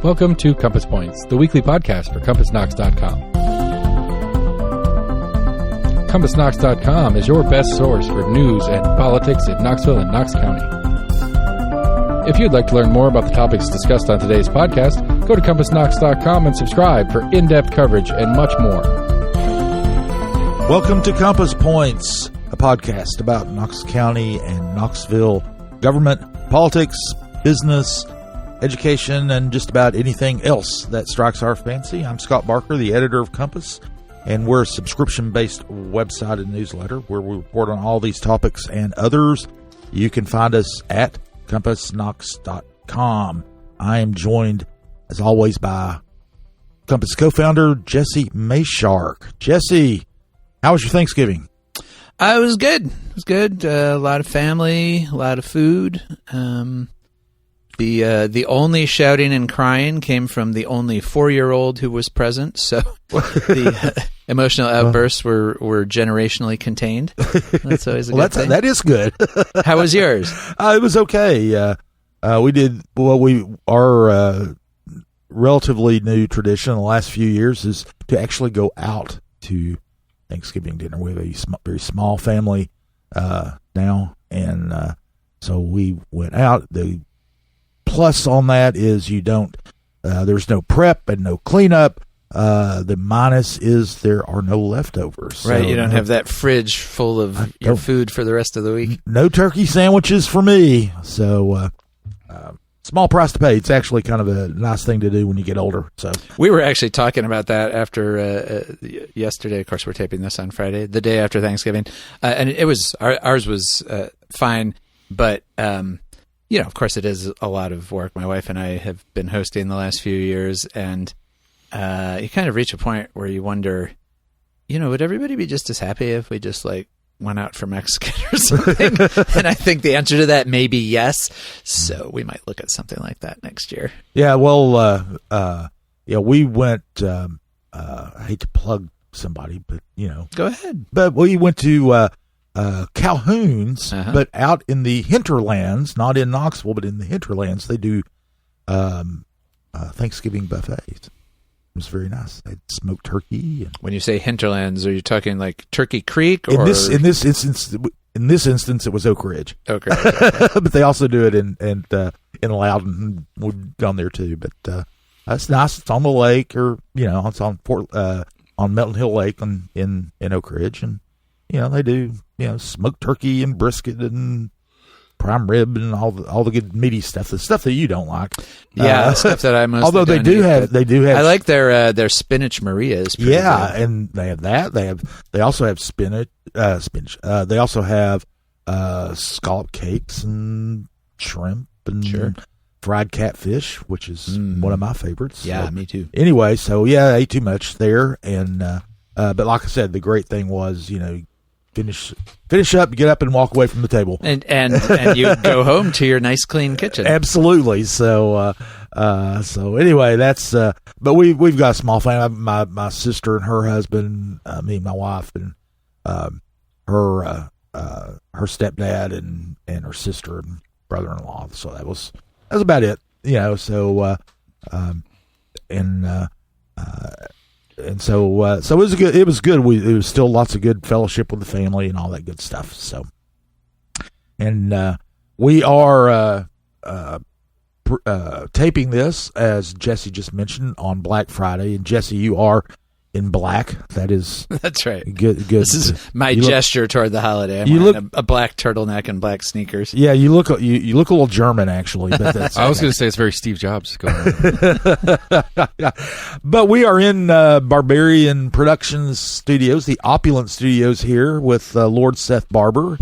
Welcome to Compass Points, the weekly podcast for CompassKnox.com. CompassKnox.com is your best source for news and politics in Knoxville and Knox County. If you'd like to learn more about the topics discussed on today's podcast, go to CompassKnox.com and subscribe for in-depth coverage and much more. Welcome to Compass Points, a podcast about Knox County and Knoxville government, politics, business, education, and just about anything else that strikes our fancy. I'm Scott Barker, the editor of Compass, and we're a subscription-based website and newsletter where we report on all these topics and others. You can find us at CompassKnox.com. I am joined, as always, by Compass co-founder Jesse Mayshark. Jesse, how was your Thanksgiving? It was good. It was good. A lot of family, a lot of food. The only shouting and crying came from the only 4-year-old who was present, so the emotional outbursts were generationally contained. That's always a good thing. That is good. How was yours? It was okay. We did our relatively new tradition in the last few years is to actually go out to Thanksgiving dinner. We have a very small family now, and so we went out. The plus on that is you don't. There's no prep and no cleanup. The minus is there are no leftovers. Right, so you don't have that fridge full of your food for the rest of the week. No turkey sandwiches for me. So small price to pay. It's actually kind of a nice thing to do when you get older. So we were actually talking about that after yesterday. Of course, we're taping this on Friday, the day after Thanksgiving, and it was ours was fine, but. Of course, it is a lot of work. My wife and I have been hosting the last few years, and you kind of reach a point where you wonder, would everybody be just as happy if we just went out for Mexican or something? And I think the answer to that may be yes. So we might look at something like that next year. Yeah, well, we went. I hate to plug somebody, but go ahead. But we went to. Calhoun's, but out in the hinterlands, not in Knoxville, but in the hinterlands, they do Thanksgiving buffets. It was very nice. They had smoked turkey. And when you say hinterlands, are you talking like Turkey Creek? Or? In this instance, it was Oak Ridge. Oak Ridge, okay. But they also do it in Loudon. We've gone there too. But that's nice. It's on the lake, or it's on Melton Hill Lake in Oak Ridge, and they do smoked turkey and brisket and prime rib and all the good meaty stuff, the stuff that you don't like. Yeah, the stuff that I mostly although they do have. I like their spinach Marias. Yeah, good. And they have that. They also have spinach. They also have scallop cakes and shrimp and fried catfish, which is one of my favorites. Yeah, so, me too. Anyway, so I ate too much there, and but like I said, the great thing was finish up, get up, and walk away from the table, and you go home to your nice clean kitchen. Absolutely. So anyway, that's. But we've got a small family. My sister and her husband, me and my wife, and her stepdad and her sister and brother-in-law. So that was about it. So And so it was good. It was good. It was still lots of good fellowship with the family and all that good stuff. So, and we are taping this, as Jesse just mentioned, on Black Friday. And Jesse, you are in black. That's right. Good. This is my gesture toward the holiday. I'm wearing a black turtleneck and black sneakers. Yeah, you look a little German, actually. But that's I was going to say it's very Steve Jobs going on. But we are in Barbarian Productions Studios, the opulent studios here, with Lord Seth Barber,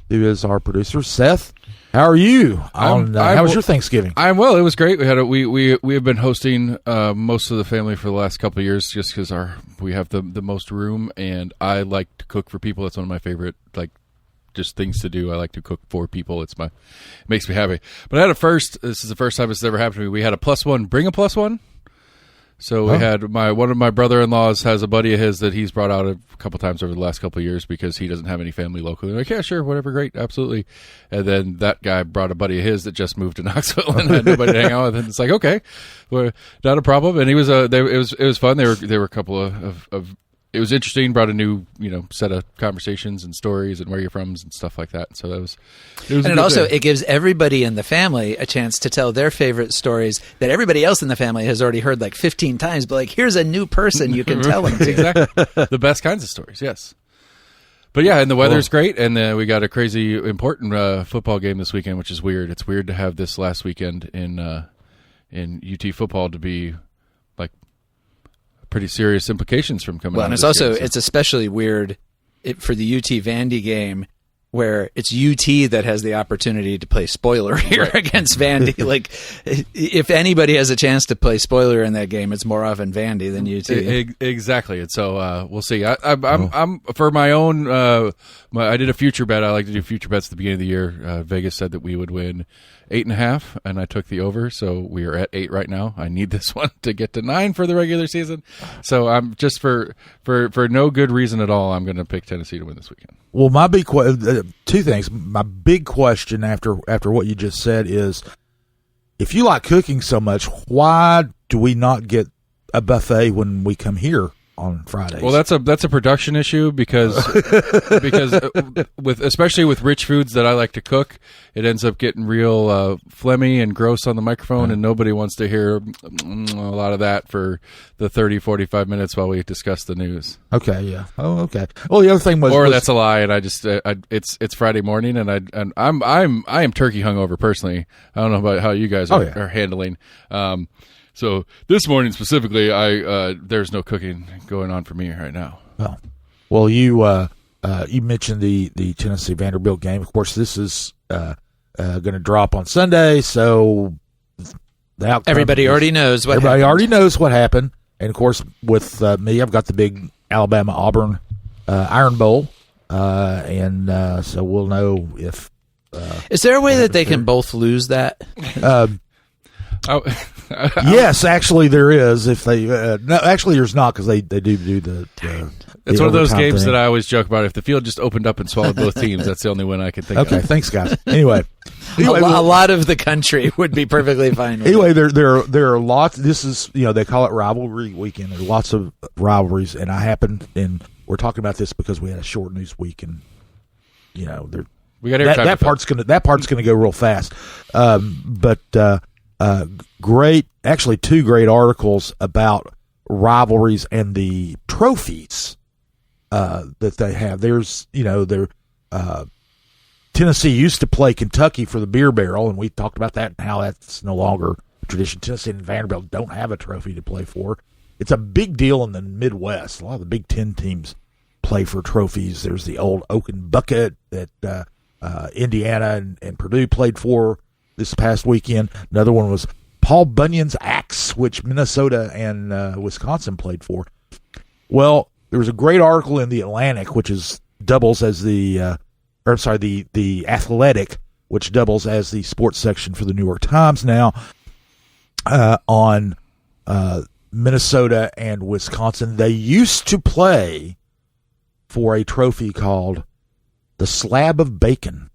who is our producer. Seth, how are you? How was your Thanksgiving? I'm well. It was great. We have been hosting most of the family for the last couple of years, just because we have the most room, and I like to cook for people. That's one of my favorite just things to do. I like to cook for people. It makes me happy. But I had this is the first time it's ever happened to me. We had a +1 bring a +1. So we had one of my brother-in-laws has a buddy of his that he's brought out a couple times over the last couple of years because he doesn't have any family locally. They're like, yeah, sure, whatever, great, absolutely. And then that guy brought a buddy of his that just moved to Knoxville and had nobody to hang out with. And it's like, okay, well, not a problem. And he was it was fun. They were a couple of it was interesting. Brought a new set of conversations and stories and where you're from and stuff like that. So it gives everybody in the family a chance to tell their favorite stories that everybody else in the family has already heard like 15 times. But like, here's a new person you can tell them to. Exactly, the best kinds of stories. Yes. But yeah, and the weather's great, and we got a crazy important football game this weekend, which is weird. It's weird to have this last weekend in UT football to be like pretty serious implications from coming. Well, out and it's especially weird for the UT Vandy game, where it's UT that has the opportunity to play spoiler here against Vandy. Like, if anybody has a chance to play spoiler in that game, it's more often Vandy than UT. Exactly. And so we'll see. I'm for my own. I did a future bet. I like to do future bets at the beginning of the year. Vegas said that we would win 8.5, and I took the over. So we are at 8 right now. I need this one to get to 9 for the regular season. So I'm just for no good reason at all, I'm going to pick Tennessee to win this weekend. Well, my big two things. My big question after what you just said is, if you like cooking so much, why do we not get a buffet when we come here on Fridays? Well, that's a production issue because especially with rich foods that I like to cook, it ends up getting real phlegmy and gross on the microphone, and nobody wants to hear a lot of that for the 30-45 minutes while we discuss the news. Okay, yeah. Oh, okay. Well, the other thing was, that's a lie, and I just it's Friday morning, and I am turkey hungover personally. I don't know about how you guys are handling. So this morning specifically, there's no cooking going on for me right now. Well, you mentioned the Tennessee Vanderbilt game. Of course, this is going to drop on Sunday, so the outcome everybody already knows what happened. And of course, with me, I've got the big Alabama-Auburn Iron Bowl, and so we'll know if. Is there a way that they can both lose that? Yes, actually there is. If they no, actually there's not, because they do the. It's one of those games that I always joke about. If the field just opened up and swallowed both teams, that's the only one I can think of. Okay, thanks, guys. Anyway, a lot of the country would be perfectly fine with anyway, there are lots. This is, they call it rivalry weekend. There are lots of rivalries, and we're talking about this because we had a short news week, and we got that part's gonna go real fast. Actually two great articles about rivalries and the trophies that they have. There's, Tennessee used to play Kentucky for the beer barrel, and we talked about that and how that's no longer a tradition. Tennessee and Vanderbilt don't have a trophy to play for. It's a big deal in the Midwest. A lot of the Big Ten teams play for trophies. There's the old Oaken Bucket that Indiana and Purdue played for this past weekend. Another one was Paul Bunyan's Axe, which Minnesota and Wisconsin played for. Well, there was a great article in the Atlantic, which doubles as the Athletic, which doubles as the sports section for the New York Times now, on Minnesota and Wisconsin. They used to play for a trophy called the Slab of Bacon,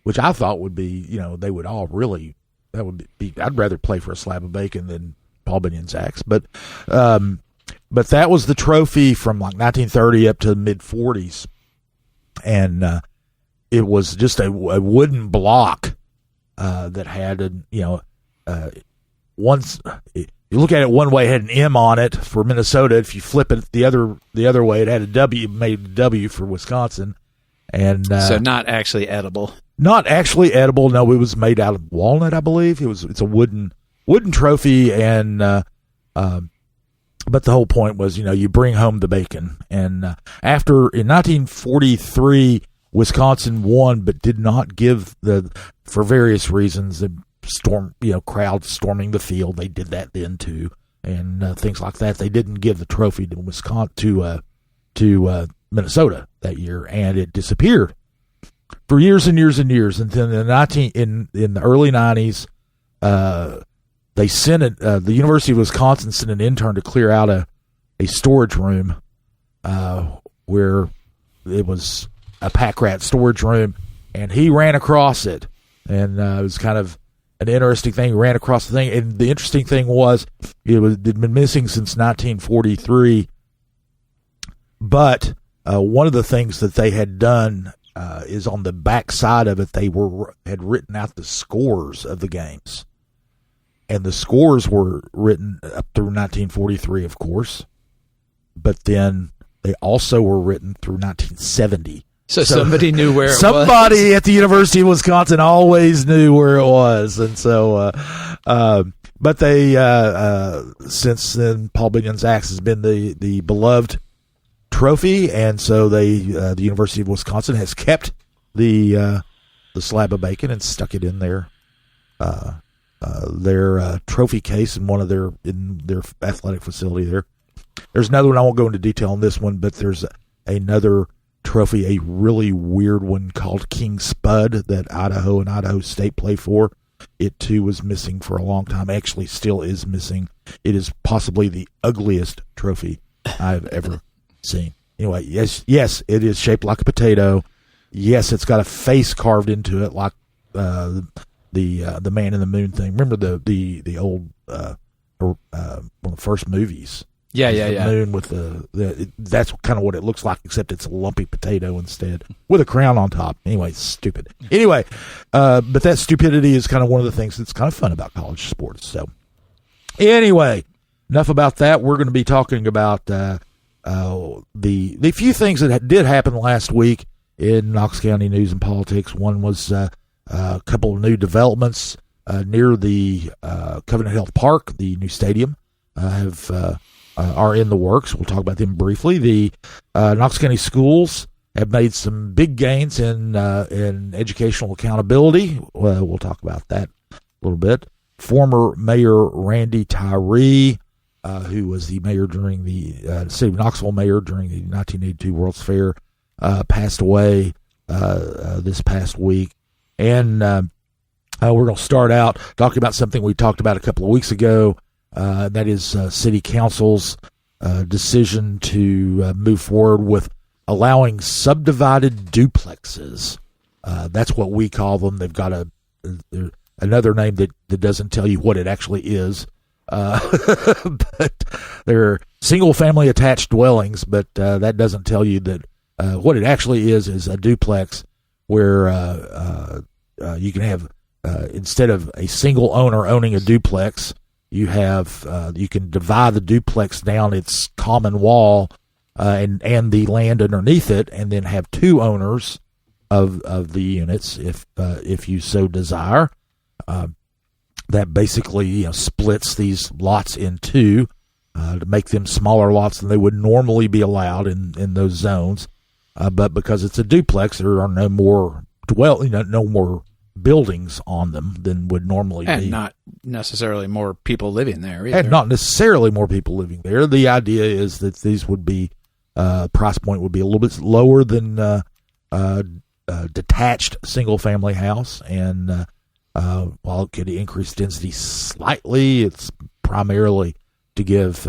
which I thought would be, they would all really, that would be, I'd rather play for a slab of bacon than Paul Bunyan's Axe. But that was the trophy from like 1930 up to the mid 40s. And it was just a wooden block that had, once you look at it one way, it had an M on it for Minnesota. If you flip it the other way, it had a W, made a W for Wisconsin. And so not actually edible. Not actually edible. No, it was made out of walnut, I believe. It's a wooden trophy, and but the whole point was, you bring home the bacon. And in 1943, Wisconsin won, but did not give for various reasons, the crowd storming the field. They did that then too, and things like that. They didn't give the trophy to Wisconsin to Minnesota that year, and it disappeared for years and years and years. And then in the early 90s, they sent it. The University of Wisconsin sent an intern to clear out a storage room where it was a pack rat storage room, and he ran across it, and it was kind of an interesting thing. He ran across the thing, and the interesting thing was it'd been missing since 1943. But one of the things that they had done is on the back side of it, they had written out the scores of the games, and the scores were written up through 1943, of course. But then they also were written through 1970. So somebody knew where it was. Somebody at the University of Wisconsin always knew where it was. And so, but they, since then, Paul Bunyan's axe has been the beloved trophy. And so the University of Wisconsin has kept the slab of bacon and stuck it in their trophy case in their athletic facility there. There's another one. I won't go into detail on this one, but there's another trophy, a really weird one called King Spud that Idaho and Idaho State play for. It too was missing for a long time. Actually, still is missing. It is possibly the ugliest trophy I've ever seen. Anyway, yes, it is shaped like a potato. Yes, it's got a face carved into it, like the Man in the Moon thing. Remember the old one of the first movies. Yeah. Moon with that's kind of what it looks like, except it's a lumpy potato instead with a crown on top. Anyway, stupid. Anyway, but that stupidity is kind of one of the things that's kind of fun about college sports. So anyway, enough about that. We're going to be talking about the few things that did happen last week in Knox County news and politics. One was a couple of new developments near the Covenant Health Park, the new stadium. Are in the works. We'll talk about them briefly. The Knox County Schools have made some big gains in educational accountability. We'll talk about that a little bit. Former Mayor Randy Tyree, who was the mayor during the city of Knoxville mayor during the 1982 World's Fair, passed away this past week. And we're going to start out talking about something we talked about a couple of weeks ago. That is City Council's decision to move forward with allowing subdivided duplexes. That's what we call them. They've got another name that doesn't tell you what it actually is. But they're single-family attached dwellings, but that doesn't tell you that what it actually is a duplex where you can have, instead of a single owner owning a duplex, you can divide the duplex down its common wall and the land underneath it, and then have two owners of the units if you so desire. That basically splits these lots in two to make them smaller lots than they would normally be allowed in those zones. But because it's a duplex, there are no more no more buildings on them than would normally be. And not necessarily more people living there either. And not necessarily more people living there. The idea is that these would be, price point would be a little bit lower than detached single-family house. And while it could increase density slightly, it's primarily to give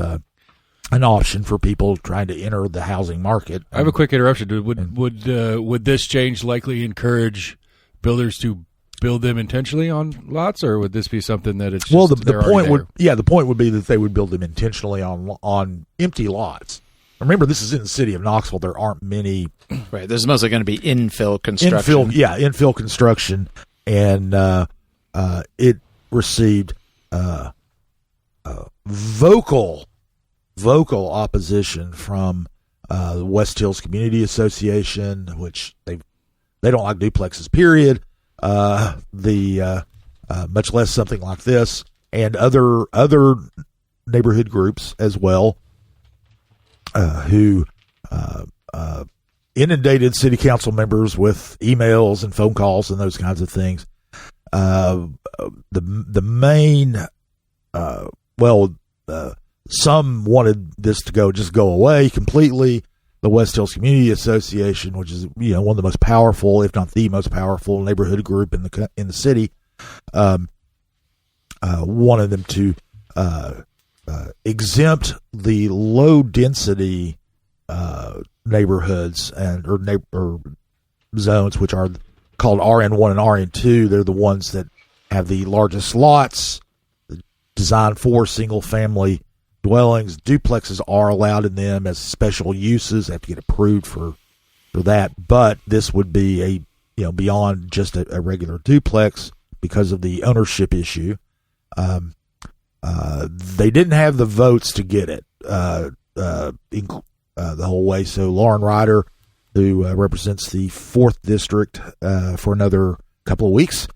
an option for people trying to enter the housing market. I have a quick interruption. Would this change likely encourage builders to build them intentionally on lots, or would this be something that it's just the point would be that they would build them intentionally on empty lots. Remember, this is in the city of Knoxville. There aren't many. Right. This is mostly going to be infill construction. Infill construction, and it received vocal opposition from the West Hills Community Association, which they don't like duplexes. Period. Much less something like this, and other neighborhood groups as well, who inundated city council members with emails and phone calls and those kinds of things. The main, some wanted this to go away completely. The West Hills Community Association, which is one of the most powerful, if not the most powerful, neighborhood group in the city, wanted them to exempt the low density neighborhoods or zones, which are called RN1 and RN2. They're the ones that have the largest lots, designed for single family dwellings. Duplexes are allowed in them as special uses. They have to get approved for that, but this would be beyond just a regular duplex because of the ownership issue. They didn't have the votes to get it the whole way. So Lauren Ryder, who represents the 4th District for another couple of weeks,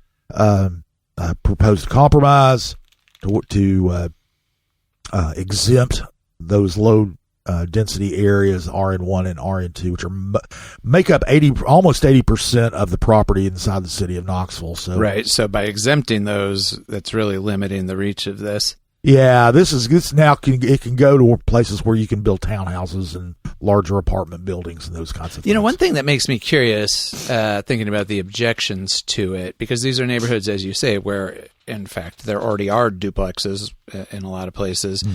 proposed a compromise to exempt those low density areas, RN1 and RN2, which make up almost 80% of the property inside the city of Knoxville. So right. So by exempting those, that's really limiting the reach of this. Yeah, this now can go to places where you can build townhouses and larger apartment buildings and those kinds of things. One thing that makes me curious, thinking about the objections to it, because these are neighborhoods, as you say, where in fact there already are duplexes in a lot of places,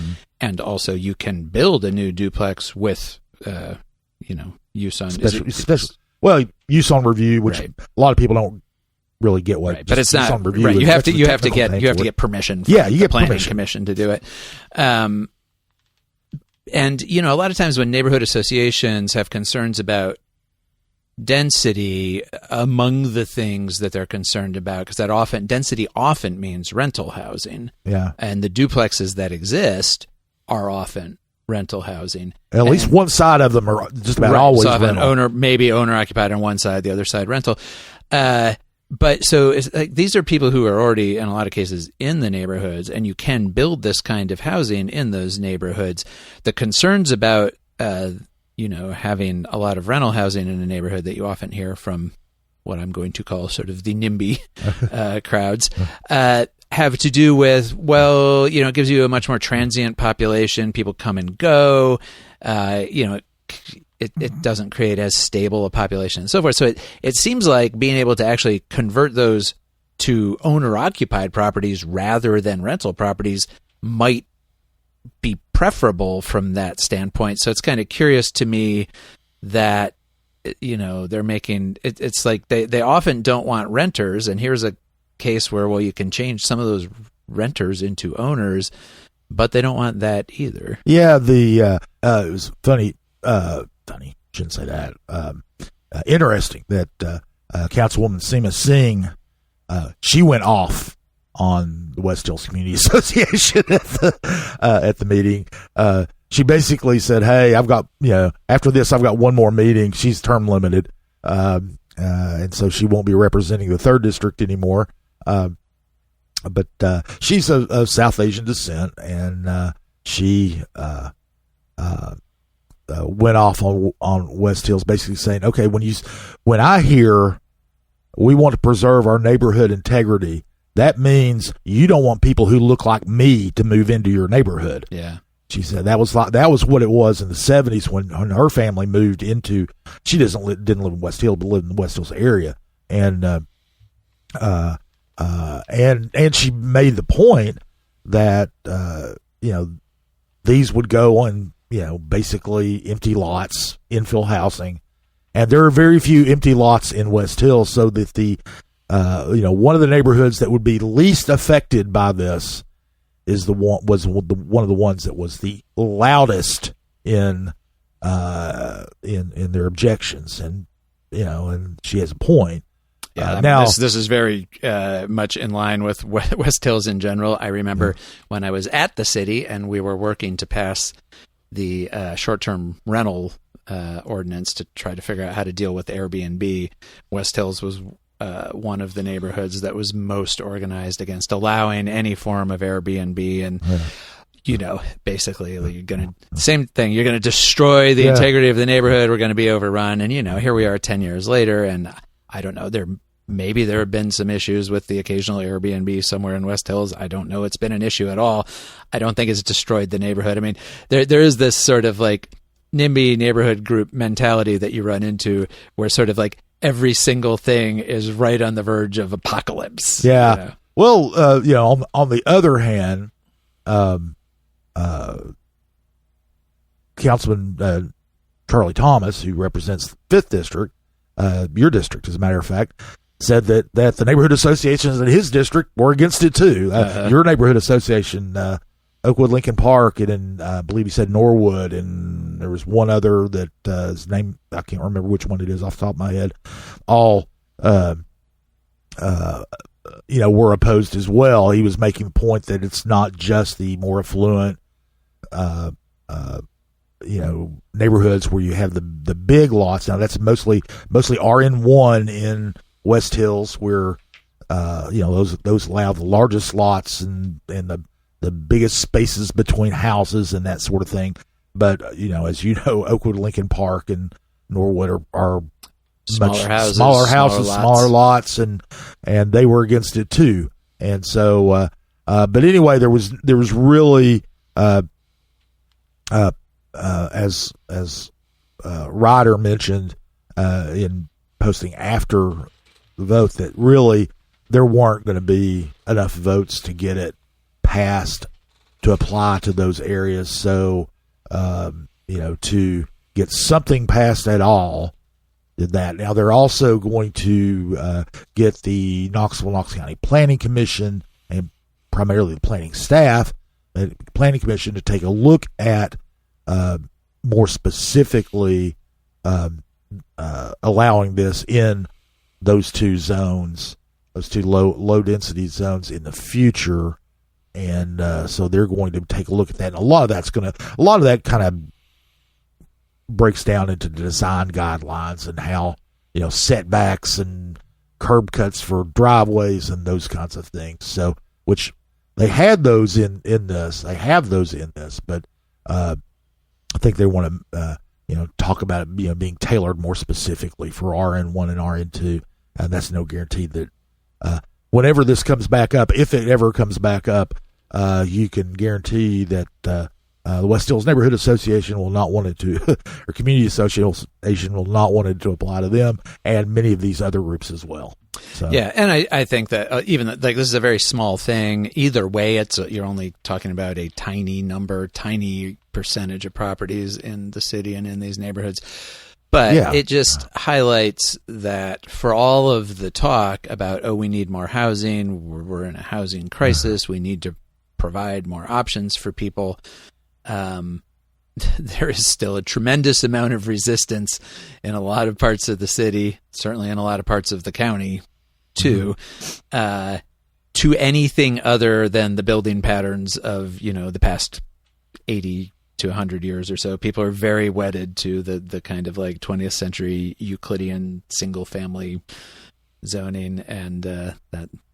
and also you can build a new duplex with, use on use on review, which right. A lot of people don't really get what. Right. But it's not on review. Right. You have to get permission. From you get the planning permission. commission to do it. And a lot of times when neighborhood associations have concerns about density, among the things that they're concerned about, because density often means rental housing. Yeah. And the duplexes that exist are often rental housing. At least one side of them are just about always rental. Maybe owner occupied on one side, the other side rental. But so it's like these are people who are already, in a lot of cases, in the neighborhoods, and you can build this kind of housing in those neighborhoods. The concerns about, having a lot of rental housing in a neighborhood that you often hear from what I'm going to call sort of the NIMBY crowds, have to do with, it gives you a much more transient population. People come and go, It doesn't create as stable a population and so forth. So it seems like being able to actually convert those to owner-occupied properties rather than rental properties might be preferable from that standpoint. So it's kind of curious to me that, they're making it's like they often don't want renters. And here's a case where, you can change some of those renters into owners, but they don't want that either. Yeah, it was funny. Funny, shouldn't say that. Interesting that Councilwoman Seema Singh, she went off on the West Hills Community Association at the meeting. She basically said, "Hey, I've got after this, I've got one more meeting." She's term limited, and so she won't be representing the 3rd District anymore. But she's of South Asian descent, and she went off on West Hills, basically saying, okay, when I hear we want to preserve our neighborhood integrity, that means you don't want people who look like me to move into your neighborhood. Yeah. She said that was what it was in the 70s when her family moved into. She didn't live in West Hills, but lived in the West Hills area, and she made the point that these would go on basically empty lots, infill housing, and there are very few empty lots in West Hills, so that the one of the neighborhoods that would be least affected by this is one of the ones that was the loudest in their objections, and she has a point. Yeah, now this is very much in line with West Hills in general. I remember when I was at the city and we were working to pass the short-term rental ordinance to try to figure out how to deal with Airbnb. West Hills was one of the neighborhoods that was most organized against allowing any form of Airbnb, and basically you're going to destroy the integrity of the neighborhood. We're going to be overrun, and here we are 10 years later, and I don't know, maybe there have been some issues with the occasional Airbnb somewhere in West Hills. I don't know it's been an issue at all. I don't think it's destroyed the neighborhood. I mean, there is this sort of like NIMBY neighborhood group mentality that you run into where sort of like every single thing is right on the verge of apocalypse. Yeah. Well, on the other hand, Councilman Charlie Thomas, who represents the 5th District, your district, as a matter of fact, said that the neighborhood associations in his district were against it too. Your neighborhood association, Oakwood, Lincoln Park, and I believe he said Norwood, and there was one other that his name, I can't remember which one it is off the top of my head, all were opposed as well. He was making the point that it's not just the more affluent neighborhoods where you have the big lots. Now that's mostly RN1 in West Hills, where those allow the largest lots and the biggest spaces between houses and that sort of thing. But as you know, Oakwood, Lincoln Park, and Norwood are smaller houses, smaller lots, and they were against it too. And so, but anyway, there was really as Ryder mentioned in posting after the vote, that really there weren't going to be enough votes to get it passed to apply to those areas. So, to get something passed at all, did that. Now they're also going to get the Knox County Planning Commission, and primarily the planning staff, the Planning Commission, to take a look at more specifically allowing this in those two zones, those two low density zones in the future. And so they're going to take a look at that. And a lot of that kind of breaks down into the design guidelines and how, setbacks and curb cuts for driveways and those kinds of things. So, which they had those in this, but I think they want to, talk about it, being tailored more specifically for RN1 and RN2. And that's no guarantee that whenever this comes back up, if it ever comes back up, you can guarantee that the West Hills Neighborhood Association will not want it to, or Community Association will not want it to apply to them, and many of these other groups as well. So. Yeah, and I think that even this is a very small thing. Either way, you're only talking about a tiny percentage of properties in the city and in these neighborhoods. But it just highlights that for all of the talk about, we need more housing, we're in a housing crisis, we need to provide more options for people, there is still a tremendous amount of resistance in a lot of parts of the city, certainly in a lot of parts of the county too, to anything other than the building patterns of, the past 80 to 100 years or so. People are very wedded to the kind of like 20th century Euclidean single family zoning, and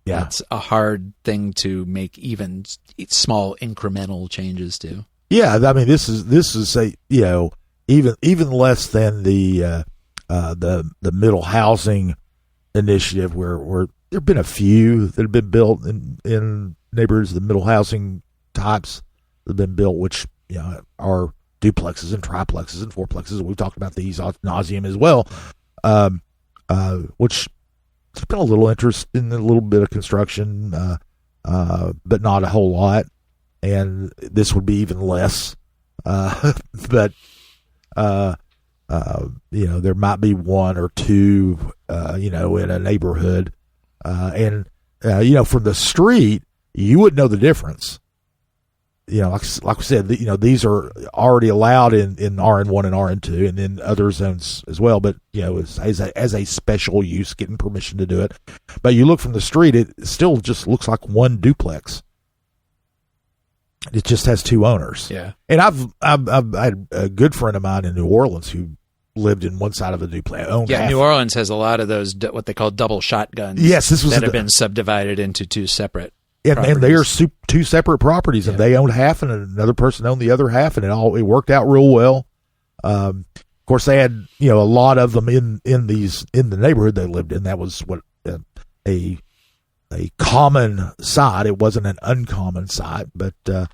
that's a hard thing to make even small incremental changes to. Yeah, I mean this is a even less than the middle housing initiative where there have been a few that have been built in neighborhoods, the middle housing types that have been built, which are duplexes and triplexes and fourplexes. We've talked about these ad nauseum as well, which there's been a little interest in a little bit of construction, but not a whole lot. And this would be even less. But there might be one or two, in a neighborhood, and from the street you would know the difference. Like we said, these are already allowed in RN1 and RN2 and in other zones as well. But, as a special use, getting permission to do it. But you look from the street, it still just looks like one duplex. It just has two owners. Yeah. And I've had a good friend of mine in New Orleans who lived in one side of a duplex. New Orleans has a lot of those, what they call double shotguns. Yes, that have been subdivided into two separate. And they are two separate properties, and they owned half, and another person owned the other half, and it worked out real well. Of course, they had a lot of them in the neighborhood they lived in. That was what a common site. It wasn't an uncommon site, but for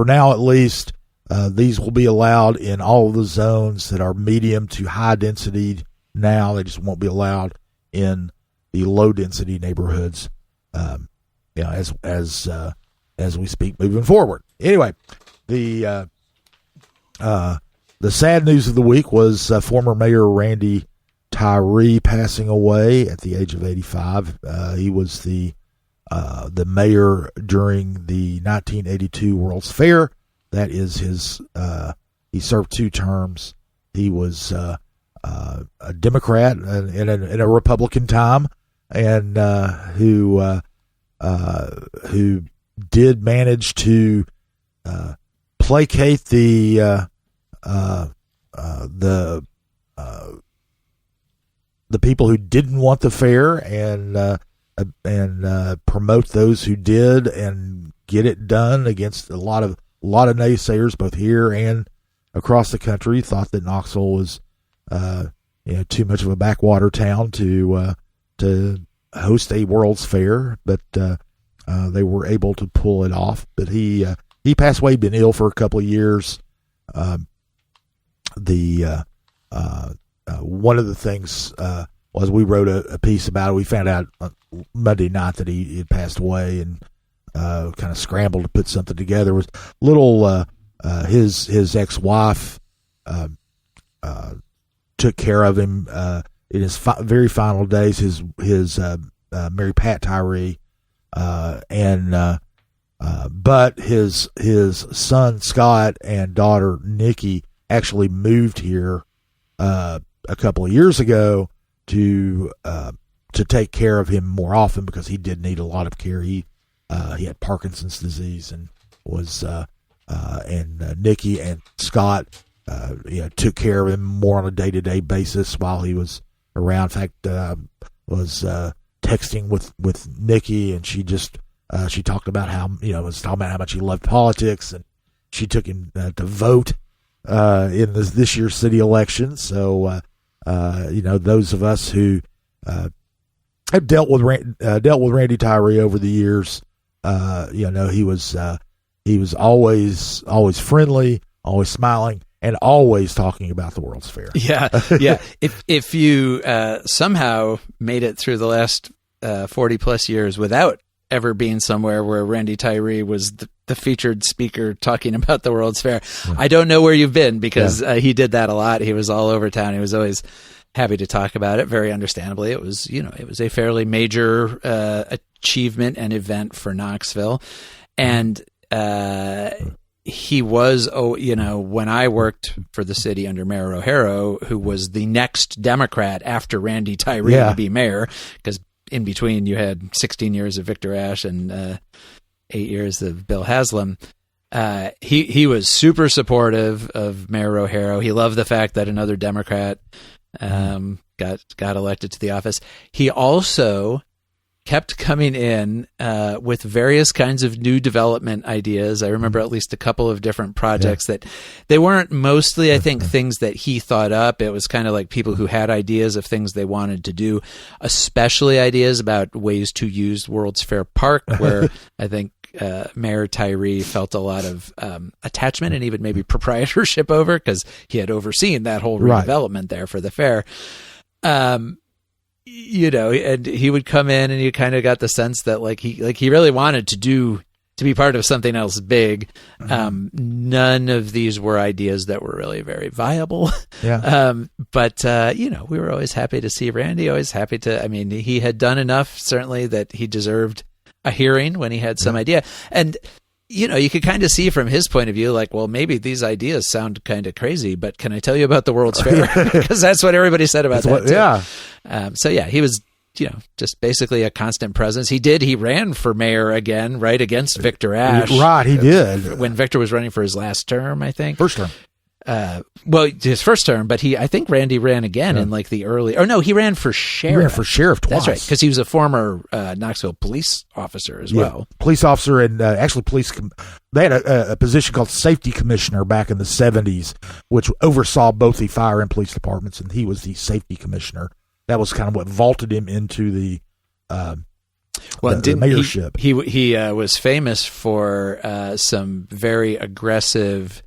now at least, these will be allowed in all of the zones that are medium to high density now. They just won't be allowed in the low density neighborhoods, as we speak moving forward. Anyway, the sad news of the week was former Mayor Randy Tyree passing away at the age of 85. He was the mayor during the 1982 World's Fair. That is his. He served 2 terms. He was a Democrat in a Republican time, and who did manage to placate the people who didn't want the fair, and promote those who did, and get it done against a lot of naysayers, both here and across the country. Thought that Knoxville was too much of a backwater town to host a World's Fair, but they were able to pull it off. But he passed away, been ill for a couple of years. One of the things was we wrote a piece about it. We found out on Monday night that he had passed away, and kind of scrambled to put something together. It was little his ex-wife took care of him in his very final days. His Mary Pat Tyree, but his son Scott and daughter Nikki actually moved here a couple of years ago to take care of him more often, because he did need a lot of care. He had Parkinson's disease, and was and Nikki and Scott took care of him more on a day-to-day basis while he was around. In fact, was texting with Nikki, and she just she talked about how how much he loved politics, and she took him to vote in this year's city election. So those of us who have dealt with Randy Tyree over the years, he was always friendly, always smiling, and always talking about the World's Fair. Yeah. If you somehow made it through the last 40 plus years without ever being somewhere where Randy Tyree was the featured speaker talking about the World's Fair, I don't know where you've been, because he did that a lot. He was all over town. He was always happy to talk about it. Very understandably, it was a fairly major achievement and event for Knoxville, and he was, when I worked for the city under Mayor O'Hara, who was the next Democrat after Randy Tyree to be mayor, because in between you had 16 years of Victor Ashe and 8 years of Bill Haslam. He was super supportive of Mayor O'Hara. He loved the fact that another Democrat got elected to the office. He also kept coming in with various kinds of new development ideas. I remember at least a couple of different projects that they weren't mostly, I think, things that he thought up. It was kind of like people who had ideas of things they wanted to do, especially ideas about ways to use World's Fair Park, where I think Mayor Tyree felt a lot of attachment and even maybe proprietorship over, because he had overseen that whole redevelopment there for the fair. And he would come in, and you kind of got the sense that he really wanted to be part of something else big. None of these were ideas that were really very viable. But we were always happy to see Randy, always happy to, he had done enough, certainly, that he deserved a hearing when he had some idea. And you could kind of see from his point of view, maybe these ideas sound kind of crazy, but can I tell you about the World's Fair? Because that's what everybody said about that. He was, just basically a constant presence. He ran for mayor again, right, against Victor Ashe. Right, he did. When Victor was running for his last term, I think. First term. His first term, but I think Randy ran again in the early, he ran for sheriff. He ran for sheriff twice. That's right, because he was a former Knoxville police officer as well. Police officer, and actually they had a position called safety commissioner back in the 70s, which oversaw both the fire and police departments, and he was the safety commissioner. That was kind of what vaulted him into the mayorship. He was famous for some very aggressive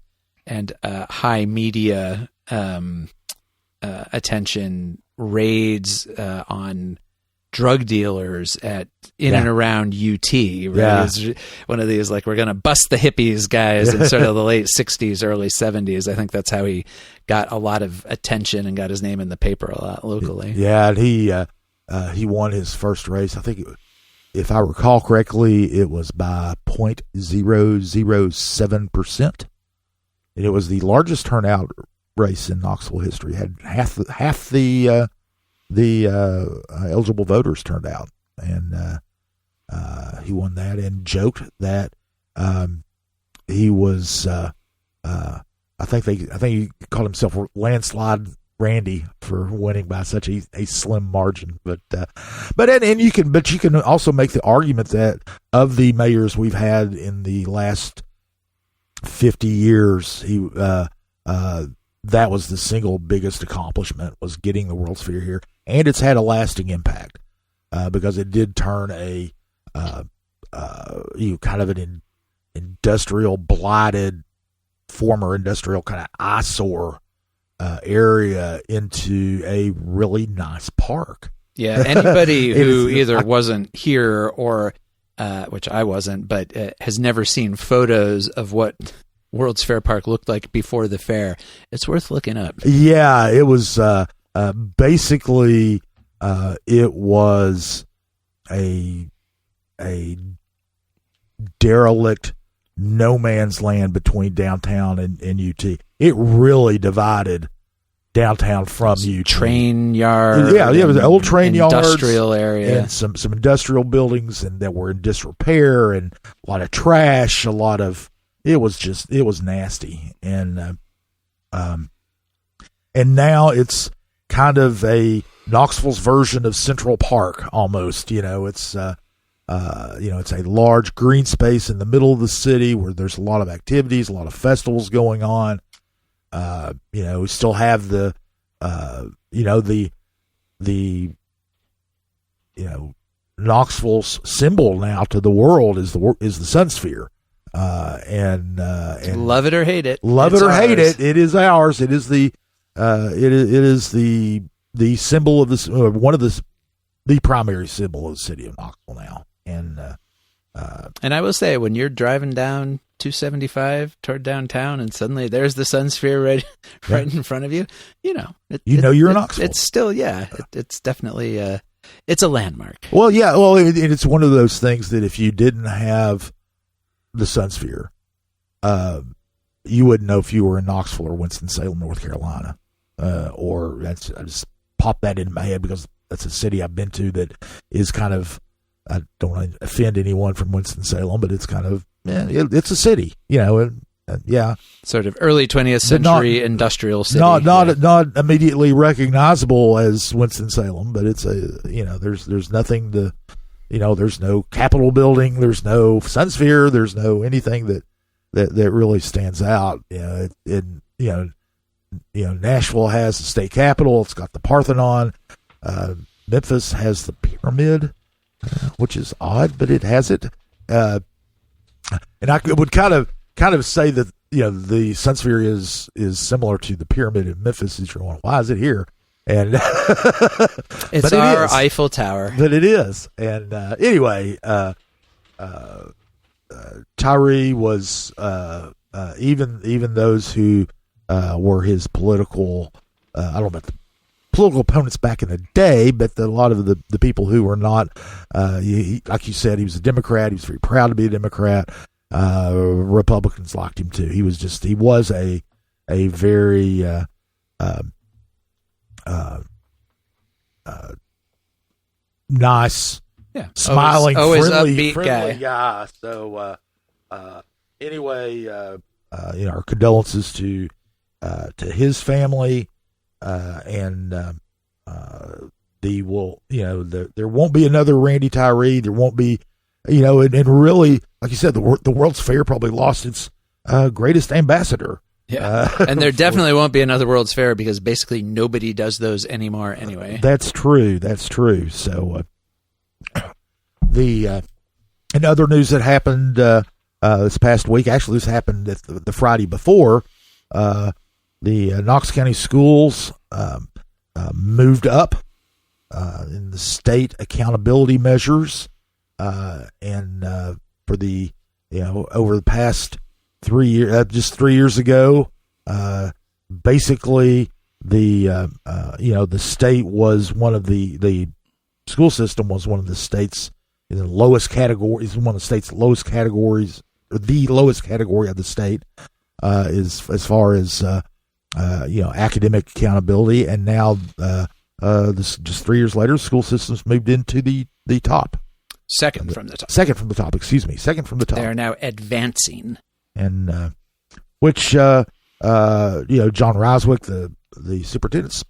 and high media attention raids on drug dealers in and around UT, right? Yeah. It's one of these, like, we're going to bust the hippies guys in sort of the late 60s, early 70s. I think that's how he got a lot of attention and got his name in the paper a lot locally. Yeah, and he won his first race. I think, if I recall correctly, it was by 0.007%. And it was the largest turnout race in Knoxville history. Had half the eligible voters turned out, and he won that and joked that he was. I think he called himself Landslide Randy for winning by such a slim margin. But you can also make the argument that of the mayors we've had in the last 50 years, that was the single biggest accomplishment, was getting the World's Fair here. And it's had a lasting impact because it did turn a kind of an industrial, blighted, former industrial kind of eyesore area into a really nice park. Yeah, anybody who either wasn't here or, which I wasn't, but has never seen photos of what World's Fair Park looked like before the fair, it's worth looking up. Yeah, it was basically it was a derelict no man's land between downtown and UT. It really divided downtown from UT. Train yard. Yeah, it was an old train yard, industrial area, and some industrial buildings, and that were in disrepair, and a lot of trash, a lot of. It was nasty, and now it's kind of a Knoxville's version of Central Park almost. It's it's a large green space in the middle of the city where there's a lot of activities, a lot of festivals going on. We still have the Knoxville's symbol now to the world is the Sun Sphere. And love it or hate it. It is ours. It is the symbol of this, one of the primary symbol of the city of Knoxville now. And I will say, when you're driving down 275 toward downtown, and suddenly there's the Sun Sphere right in front of you, you're in Knoxville. It's still, it's definitely it's a landmark. Well, yeah, it's one of those things that if you didn't have the Sun Sphere, you wouldn't know if you were in Knoxville or Winston-Salem, North Carolina, or I just popped that into my head because that's a city I've been to that is kind of, I don't want to offend anyone from Winston-Salem, but it's kind of, it's a city, sort of early 20th century industrial city. Not immediately recognizable as Winston-Salem, but it's there's nothing to. There's no Capitol building, there's no Sun Sphere, there's no anything that really stands out. Nashville has the state capitol. It's got the Parthenon. Memphis has the pyramid, which is odd, but it has it. And I would kind of say that the Sun Sphere is similar to the pyramid in Memphis. Is why is it here? And it's our Eiffel Tower. But it is. And anyway, Tyree was even those who were his political I don't know about the political opponents back in the day, but a lot of the people who were not like you said, he was a Democrat. He was very proud to be a Democrat. Republicans liked him too. He was a very nice, smiling, friendly guy. So anyway, our condolences to his family, and there won't be another Randy Tyree. There won't be, and really, like you said, the World's Fair probably lost its greatest ambassador. Yeah, and there definitely won't be another World's Fair because basically nobody does those anymore anyway. That's true. So and other news that happened this past week, actually this happened the Friday before, the Knox County Schools moved up in the state accountability measures, and for the over the past 3 years, just 3 years ago, basically the state was one of the school system was one of the state's in the lowest categories, one of the state's lowest categories, or the lowest category of the state, is as far as academic accountability. And now, this just 3 years later, school systems moved into the top. Second from the top. Second from the top. Excuse me. Second from the top. They are now advancing, and which John Roswick, the superintendent,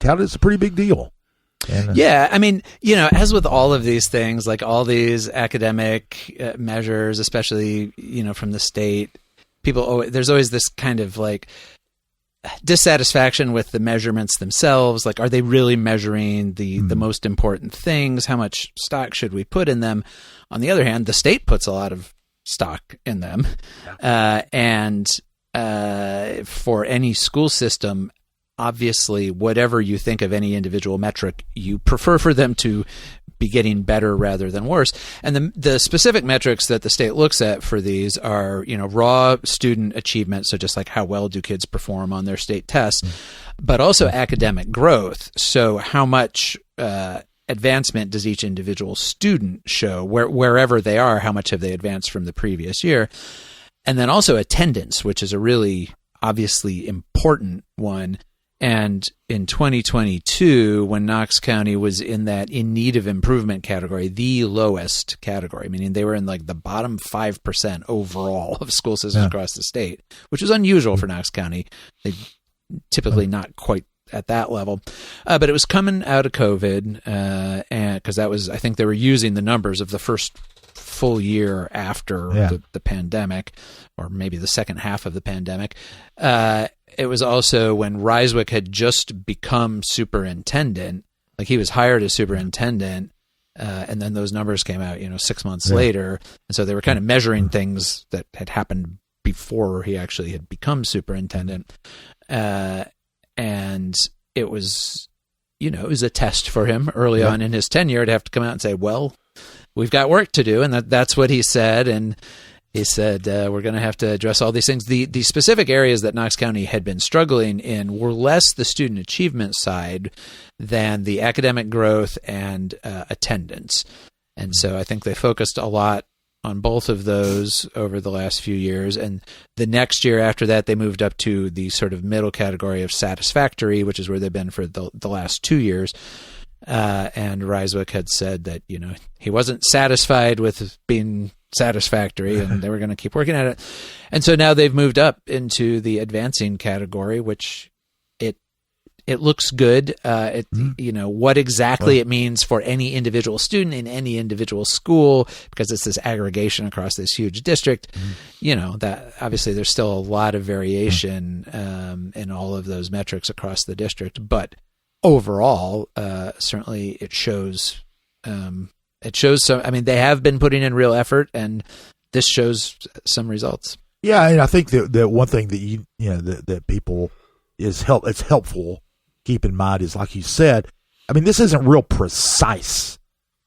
touted it's a pretty big deal. And, yeah, I mean, as with all of these things, like all these academic measures, especially, from the state, there's always this kind of like dissatisfaction with the measurements themselves. Like, are they really measuring the most important things? How much stock should we put in them? On the other hand, the state puts a lot of stock in them. And for any school system, obviously, whatever you think of any individual metric, you prefer for them to be getting better rather than worse. And the specific metrics that the state looks at for these are, raw student achievement, so just like how well do kids perform on their state tests, but also academic growth. So how much advancement does each individual student show, wherever they are, how much have they advanced from the previous year? And then also attendance, which is a really obviously important one. And in 2022, when Knox County was in that in need of improvement category, the lowest category, meaning they were in like the bottom 5% overall of school systems across the state, which is unusual for Knox County. They typically not quite at that level. But it was coming out of COVID, and because that was, I think they were using the numbers of the first full year after the pandemic, or maybe the second half of the pandemic. It was also when Ryswick had just become superintendent, like he was hired as superintendent, and then those numbers came out, 6 months later. And so they were kind of measuring things that had happened before he actually had become superintendent. And it was, it was a test for him early on in his tenure to have to come out and say, well, we've got work to do. And that's what he said. And he said, we're going to have to address all these things. The specific areas that Knox County had been struggling in were less the student achievement side than the academic growth and attendance. And so I think they focused a lot on both of those over the last few years. And the next year after that, they moved up to the sort of middle category of satisfactory, which is where they've been for the last 2 years. And Ryswick had said that, he wasn't satisfied with being satisfactory and they were going to keep working at it. And so now they've moved up into the advancing category, which it looks good. What exactly it means for any individual student in any individual school, because it's this aggregation across this huge district, that obviously there's still a lot of variation in all of those metrics across the district. But overall, certainly it shows some, they have been putting in real effort, and this shows some results. Yeah. And I think that one thing that that people it's helpful keep in mind is, like you said, this isn't real precise,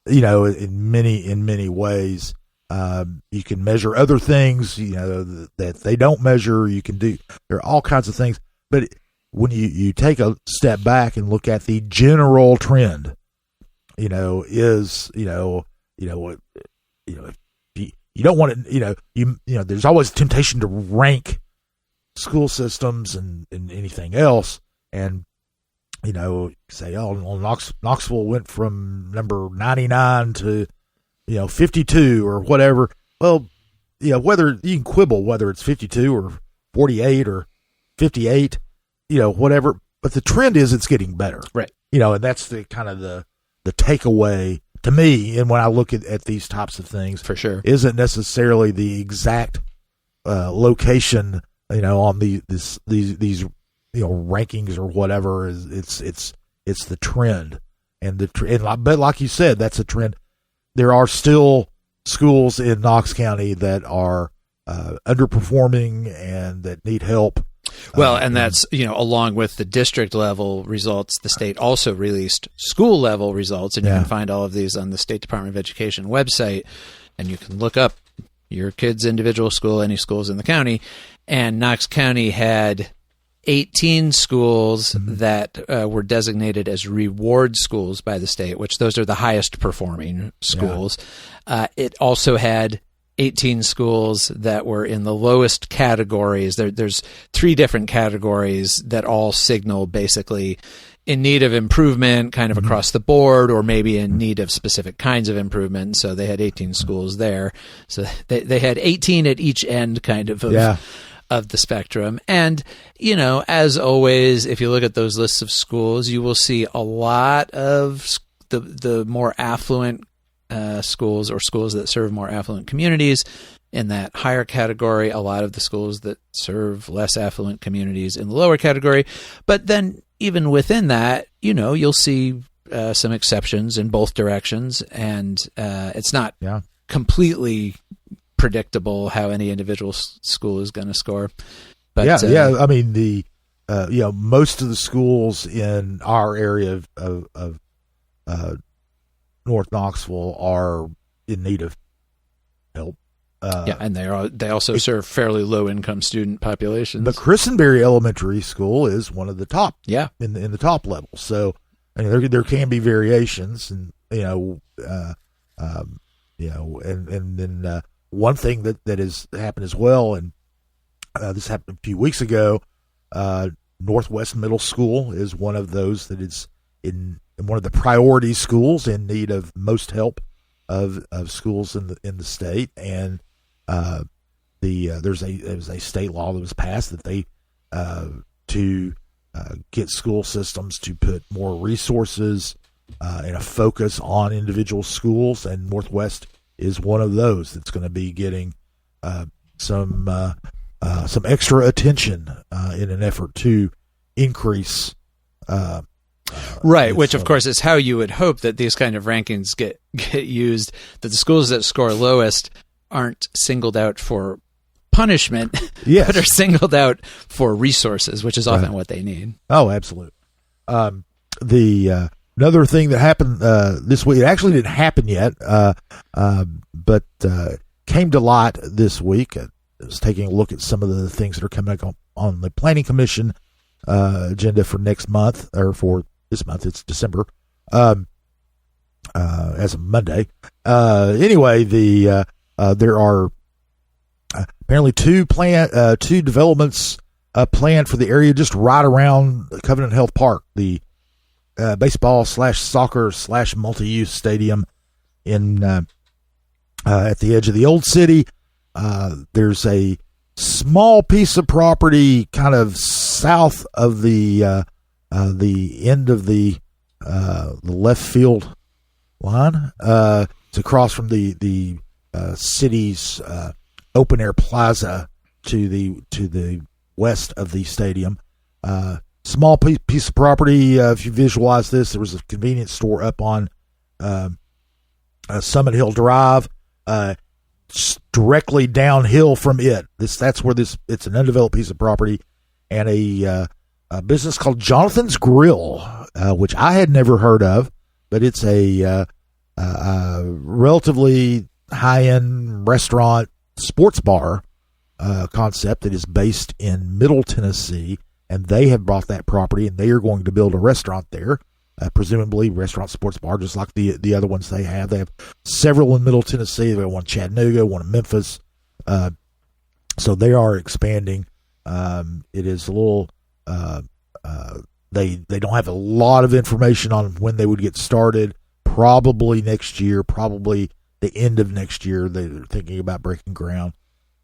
in many ways. You can measure other things, that they don't measure. You can do, there are all kinds of things, but when you take a step back and look at the general trend, you don't want to, there's always temptation to rank school systems and anything else, and say, Knoxville went from number 99 to 52 or whatever. Well, whether you can quibble whether it's 52 or 48 or 58, whatever, but the trend is it's getting better, right? And that's the kind of the takeaway to me. And when I look at these types of things, for sure, isn't necessarily the exact location, on these rankings or whatever. It's the trend, but like you said, that's a trend. There are still schools in Knox County that are underperforming and that need help. Well, and that's, along with the district level results, the state also released school level results, and you can find all of these on the State Department of Education website, and you can look up your kid's individual school, any schools in the county. And Knox County had 18 schools that were designated as reward schools by the state, which those are the highest performing schools. It also had 18 schools that were in the lowest categories. There's 3 different categories that all signal basically in need of improvement kind of across the board, or maybe in need of specific kinds of improvement. So they had 18 schools there. So they had 18 at each end kind of the spectrum. And, as always, if you look at those lists of schools, you will see a lot of the more affluent schools, or schools that serve more affluent communities in that higher category, a lot of the schools that serve less affluent communities in the lower category. But then even within that, you'll see some exceptions in both directions, and it's not completely predictable how any individual school is going to score. But I mean, the most of the schools in our area of North Knoxville are in need of help. And they also serve fairly low income student populations. But Christenberry Elementary School is one of the top. In the top level. So there can be variations, and and then one thing that has happened as well, and this happened a few weeks ago. Northwest Middle School is one of those that is in one of the priority schools in need of most help of schools in the state, and there's a state law that was passed that they to get school systems to put more resources and a focus on individual schools, and Northwest is one of those that's going to be getting some extra attention in an effort to increase. Right, which of course is how you would hope that these kind of rankings get used, that the schools that score lowest aren't singled out for punishment, but are singled out for resources, which is often what they need. Oh, absolutely. The another thing that happened this week, it actually didn't happen yet, but came to light this week. I was taking a look at some of the things that are coming up on the Planning Commission agenda for next month, or for this month. It's December, as of Monday. Anyway, there are apparently two developments planned for the area just right around Covenant Health Park, the baseball/soccer/ multi-use stadium in at the edge of the old city. There's a small piece of property kind of south of the end of the left field line. It's across from the city's open air plaza to the west of the stadium. Small piece of property. If you visualize this, there was a convenience store up on Summit Hill Drive. Directly downhill from it. That's where it's an undeveloped piece of property, and a business called Jonathan's Grill, which I had never heard of, but it's a relatively high-end restaurant sports bar concept that is based in Middle Tennessee, and they have bought that property, and they are going to build a restaurant there. Presumably restaurant sports bar, just like the other ones they have. They have several in Middle Tennessee. They have one in Chattanooga, one in Memphis. So they are expanding. It is a little. They don't have a lot of information on when they would get started. Probably next year. Probably the end of next year. They're thinking about breaking ground.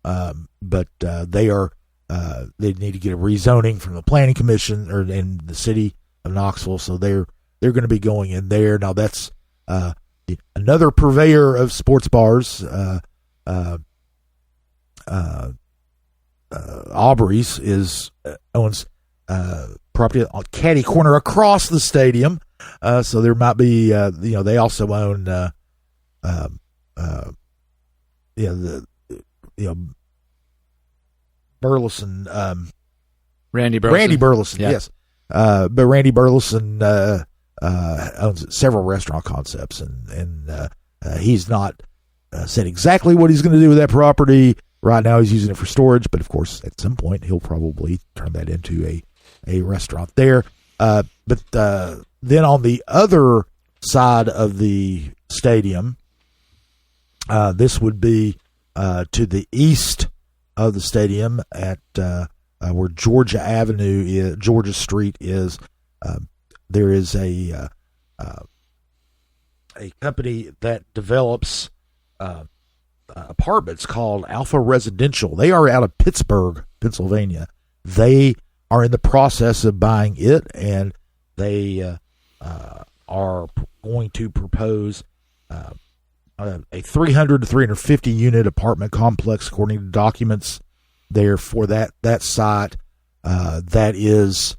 But they are. They need to get a rezoning from the Planning Commission or in the city of Knoxville. So they're going to be going in there. Now that's another purveyor of sports bars. Aubrey's owns property on Caddy Corner across the stadium. So there might be they also own Burleson Randy Burleson. Randy Burleson, Yeah. yes. But Randy Burleson owns several restaurant concepts, and he's not said exactly what he's going to do with that property. Right now he's using it for storage, but of course at some point he'll probably turn that into a restaurant there. But then on the other side of the stadium, this would be to the east of the stadium at where Georgia Street is. There is a company that develops apartments called Alpha Residential. They are out of Pittsburgh, Pennsylvania. They are in the process of buying it, and they are going to propose a 300 to 350 unit apartment complex, according to documents there for that site. That is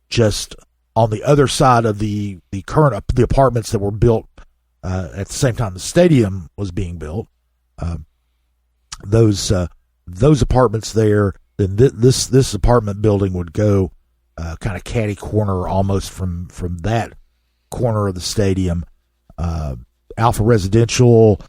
just on the other side of the apartments that were built at the same time the stadium was being built. Those apartments there, then this apartment building would go kind of catty corner almost from that corner of the stadium. Alpha Residential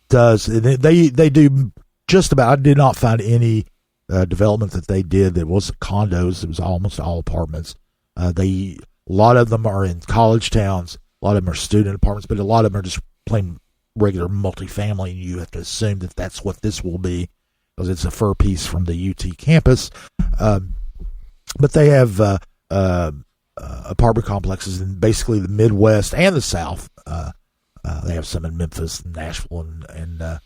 does, and they do just about. I did not find any development that they did that was condos. It was almost all apartments. A lot of them are in college towns. A lot of them are student apartments, but a lot of them are just plain regular multifamily, and you have to assume that that's what this will be because it's a fur piece from the UT campus. But they have apartment complexes in basically the Midwest and the South. They have some in Memphis, and Nashville, and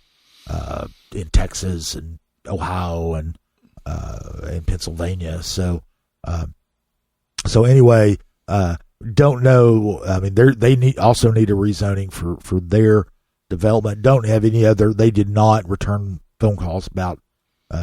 in Texas, and Ohio, and Pennsylvania. So anyway, don't know. I mean, they also need a rezoning for their development. Don't have any other. They did not return phone calls about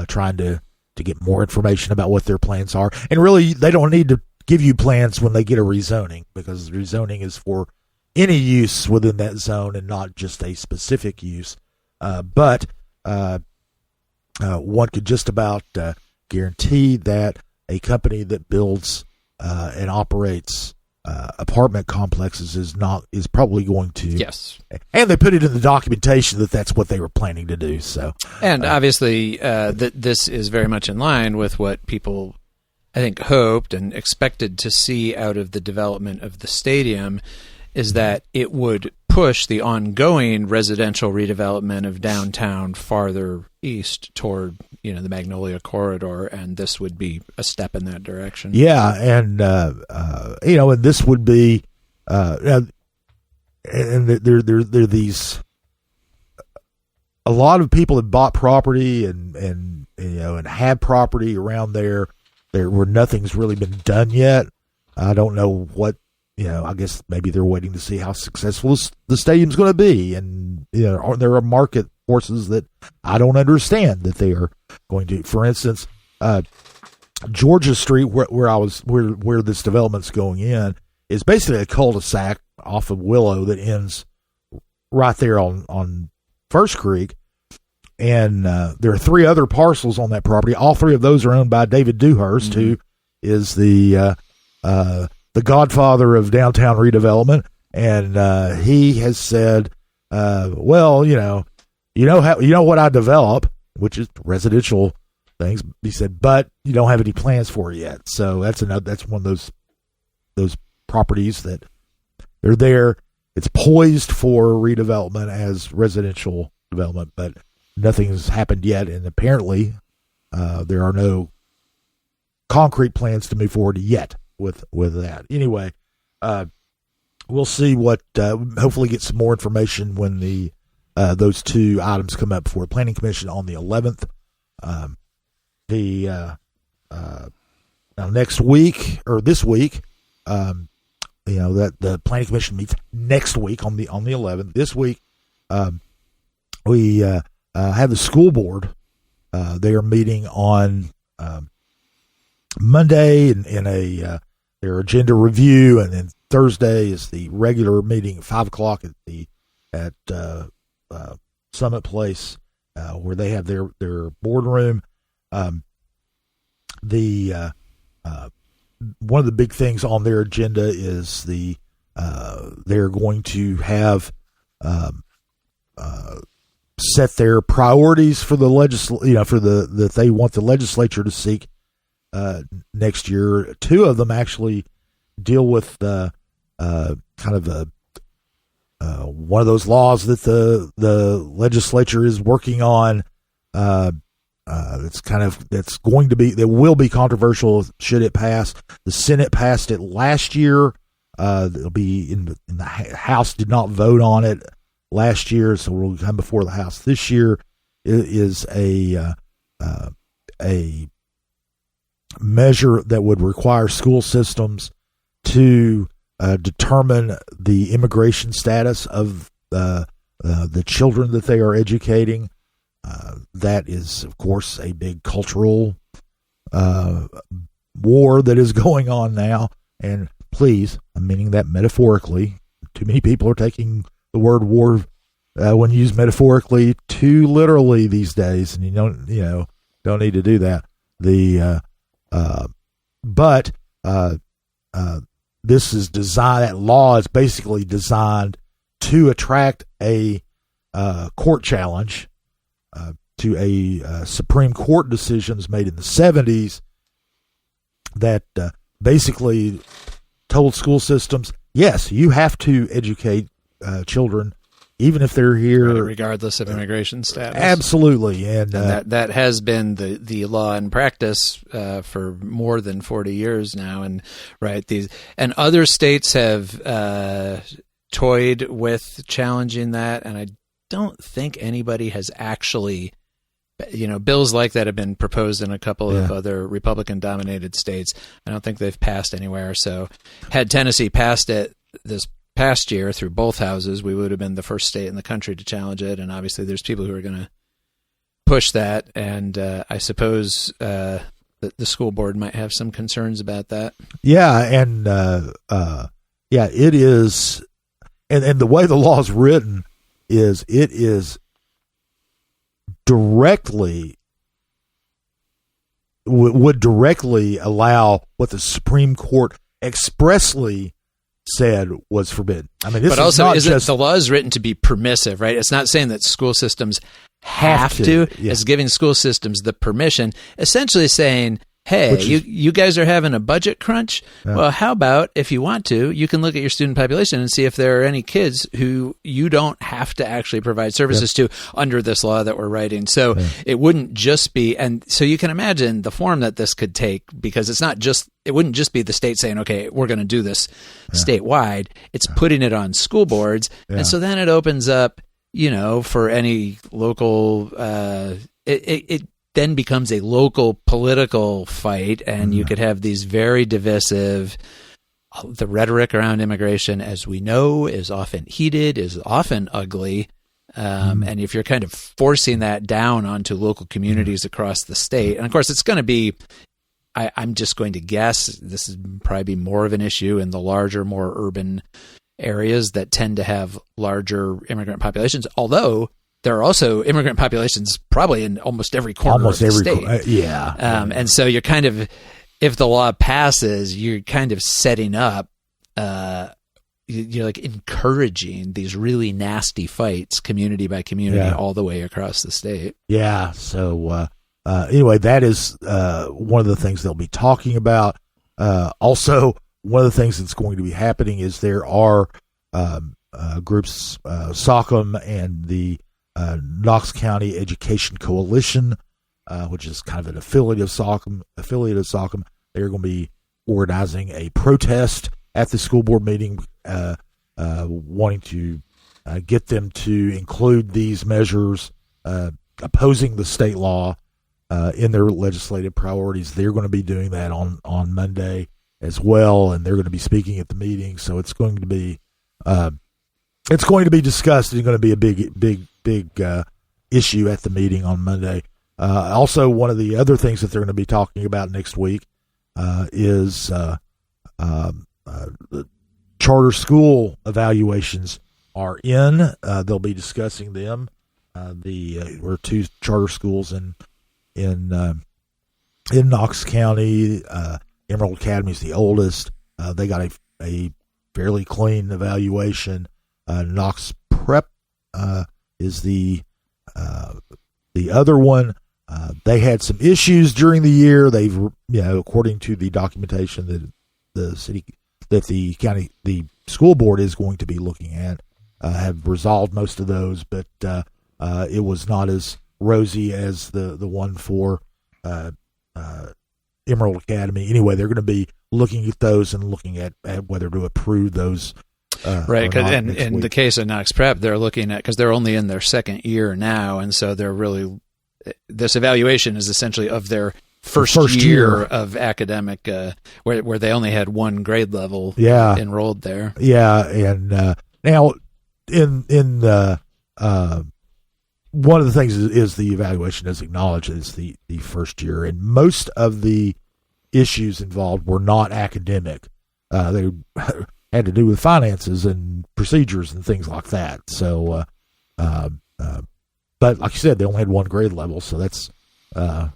trying to get more information about what their plans are. And really, they don't need to give you plans when they get a rezoning, because rezoning is for any use within that zone and not just a specific use. But one could just about guarantee that a company that builds and operates apartment complexes is probably going to. Yes. And they put it in the documentation that that's what they were planning to do. So, and obviously, this is very much in line with what people, I think, hoped and expected to see out of the development of the stadium, is that it would push the ongoing residential redevelopment of downtown farther east toward, the Magnolia Corridor, and this would be a step in that direction. Yeah, and and this would be, and there are these. A lot of people have bought property and had property around there where nothing's really been done yet. I don't know what. I guess maybe they're waiting to see how successful the stadium's going to be. And, there are market forces that I don't understand that they are going to. For instance, Georgia Street, where this development's going in, is basically a cul-de-sac off of Willow that ends right there on First Creek. And there are 3 other parcels on that property. All 3 of those are owned by David Dewhurst, who is the godfather of downtown redevelopment, and he has said, "Well, what I develop, which is residential things." He said, "But you don't have any plans for it yet." So that's one of those properties that they're there. It's poised for redevelopment as residential development, but nothing has happened yet, and apparently there are no concrete plans to move forward yet with that. Anyway, we'll see what. Hopefully, get some more information when those 2 items come up before the Planning Commission on the 11th. Now next week or this week, that the Planning Commission meets next week on the 11th. This week, we have the school board. They are meeting on Monday in their agenda review, and then Thursday is the regular meeting at 5:00 at Summit Place, where they have their boardroom. one of the big things on their agenda is they're going to have set their priorities for the that they want the legislature to seek next year. Two of them actually deal with kind of one of those laws that the legislature is working on. That will be controversial should it pass. The Senate passed it last year. It'll be in the House did not vote on it last year, so we'll come before the House this year. It is a measure that would require school systems to determine the immigration status of the children that they are educating. That is, of course, a big cultural war that is going on now. And please, I'm meaning that metaphorically. Too many people are taking the word war when used metaphorically too literally these days, and you don't need to do that. But this is designed. That law is basically designed to attract a court challenge to a Supreme Court decisions made in the 70s that basically told school systems, yes, you have to educate children even if they're here, regardless of immigration status. Absolutely, and that has been the law in practice for more than 40 years now. And and other states have toyed with challenging that, and I don't think anybody has actually. Bills like that have been proposed in a couple of other Republican-dominated states. I don't think they've passed anywhere. So had Tennessee passed it this past year through both houses, we would have been the first state in the country to challenge it. And obviously there's people who are going to push that. And I suppose the school board might have some concerns about that. Yeah, and it is. And the way the law is written is it is would directly allow what the Supreme Court expressly said was forbidden. I mean, but also the law is written to be permissive, right? It's not saying that school systems have to. Yeah. It's giving school systems the permission, essentially saying, hey, you guys are having a budget crunch. Yeah. Well, how about if you want to, you can look at your student population and see if there are any kids who you don't have to actually provide services to under this law that we're writing. So it wouldn't just be, and so you can imagine the form that this could take, because it wouldn't just be the state saying, okay, we're going to do this statewide. It's putting it on school boards. Yeah. And so then it opens up, for any local, it then becomes a local political fight, and you could have these very divisive. The rhetoric around immigration, as we know, is often heated, is often ugly, and if you're kind of forcing that down onto local communities across the state, and of course it's going to be, I'm just going to guess, this is probably more of an issue in the larger, more urban areas that tend to have larger immigrant populations, although there are also immigrant populations probably in almost every corner of the state. And so you're kind of, if the law passes, you're kind of setting up, you're like encouraging these really nasty fights, community by community, all the way across the state. Yeah. So anyway, that is one of the things they'll be talking about. Also, one of the things that's going to be happening is there are groups, SOCM and the Knox County Education Coalition, which is kind of an affiliate of SOCM. They're going to be organizing a protest at the school board meeting, wanting to get them to include these measures, opposing the state law in their legislative priorities. They're going to be doing that on Monday as well, and they're going to be speaking at the meeting. So it's going to be discussed. It's going to be a big issue at the meeting on Monday. Also, one of the other things that they're going to be talking about next week is the charter school evaluations are in. They'll be discussing them. We're two charter schools in in Knox County. Emerald Academy is the oldest. They got a fairly clean evaluation. Knox Prep is the other one. They had some issues during the year. They've, according to the documentation that the school board is going to be looking at, have resolved most of those, but it was not as rosy as the one for Emerald Academy. Anyway, they're going to be looking at those and looking at whether to approve those. Right, because in the case of Knox Prep, they're looking at, because they're only in their second year now, and so they're really, this evaluation is essentially of their first year of academic, where they only had one grade level enrolled there. Yeah, and now in one of the things is the evaluation is acknowledged as the first year, and most of the issues involved were not academic. They had to do with finances and procedures and things like that. So, but like you said, they only had one grade level, so that's one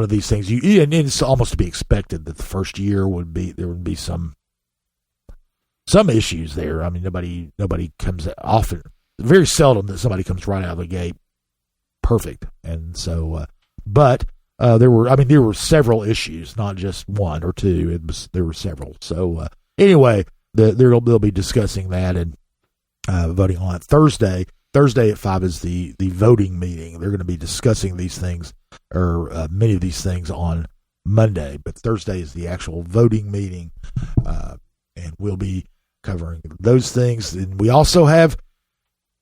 of these things. And it's almost to be expected that the first year there would be some issues there. I mean, nobody comes often. Very seldom that somebody comes right out of the gate perfect, and so. But there were several issues, not just one or two. There were several. So anyway, they'll be discussing that and voting on it Thursday. Thursday at 5 is the voting meeting. They're going to be discussing these things, or many of these things, on Monday. But Thursday is the actual voting meeting, and we'll be covering those things. And we also have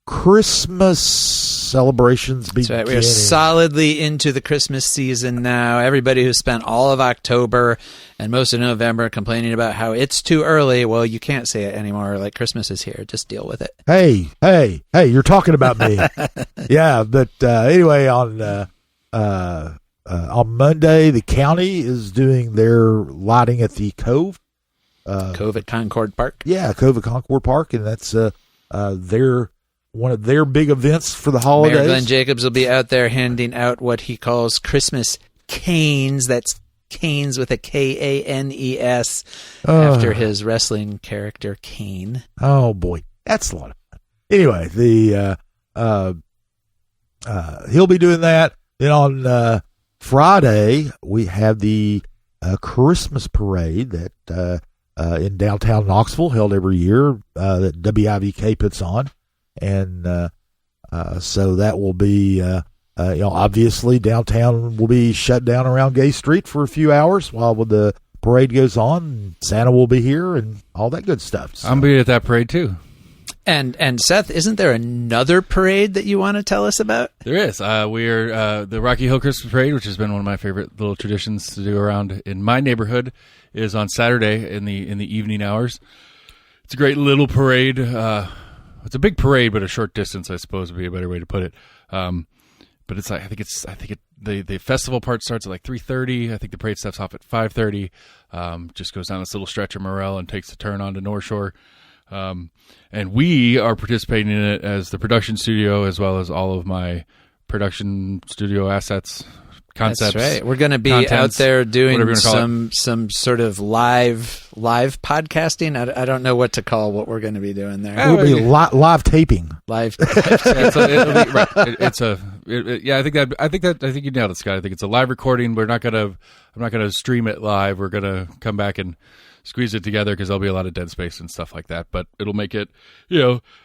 Christmas celebrations beginning. That's right. We are solidly into the Christmas season now. Everybody who spent all of October and most of November complaining about how it's too early, well, you can't say it anymore. Like, Christmas is here. Just deal with it. Hey, you're talking about me. Yeah, but anyway, on Monday, the county is doing their lighting at the Cove. Cove at Concord Park. Yeah, Cove at Concord Park, and that's one of their big events for the holidays. Mayor Glenn Jacobs will be out there handing out what he calls Christmas canes. That's canes with a Kanes, after his wrestling character Kane. Oh boy, that's a lot of fun. Anyway, he'll be doing that. Then on Friday we have the Christmas parade that in downtown Knoxville, held every year, that WIVK puts on. And so that will be, obviously downtown will be shut down around Gay Street for a few hours while the parade goes on. Santa will be here and all that good stuff. So. I'm be at that parade too. And Seth, isn't there another parade that you want to tell us about? There is. We are the Rocky Hill Christmas Parade, which has been one of my favorite little traditions to do around in my neighborhood, is on Saturday in the evening hours. It's a great little parade. It's a big parade, but a short distance, I suppose, would be a better way to put it. But it's like, the festival part starts at like 3:30. I think the parade steps off at 5:30. Just goes down this little stretch of Morel and takes a turn onto North Shore. And we are participating in it as the production studio, as well as all of my production studio assets, concepts. That's right. We're going to be out there doing some sort of live podcasting. I don't know what to call what we're going to be doing there. It'll be live taping. Live. I think you nailed it, Scott. I think it's a live recording. I'm not gonna stream it live. We're gonna come back and squeeze it together because there'll be a lot of dead space and stuff like that. But it'll make it,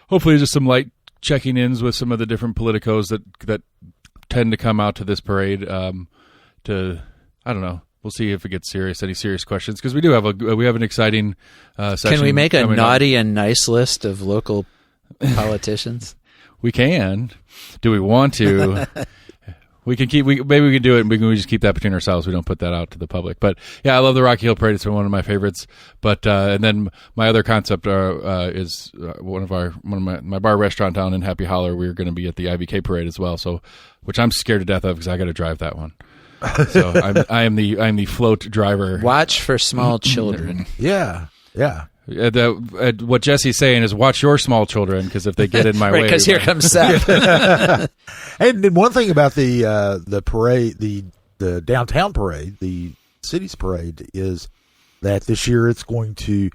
hopefully just some light checking ins with some of the different politicos that tend to come out to this parade. I don't know. We'll see if it gets serious. Any serious questions? Because we have an exciting session. Can we make a naughty and nice list of local politicians? We can. Do we want to? We can maybe we can do it, and we just keep that between ourselves. We don't put that out to the public. But yeah, I love the Rocky Hill Parade. It's been one of my favorites. But and then my other concept is one of my bar restaurant down in Happy Holler. We're going to be at the IVK Parade as well. So, which I'm scared to death of because I got to drive that one. So I am the float driver. Watch for small children. Yeah. What Jesse's saying is watch your small children, because if they get in my way. Right, because here comes Seth. And then one thing about the parade, the downtown parade, the city's parade, is that this year it's going to,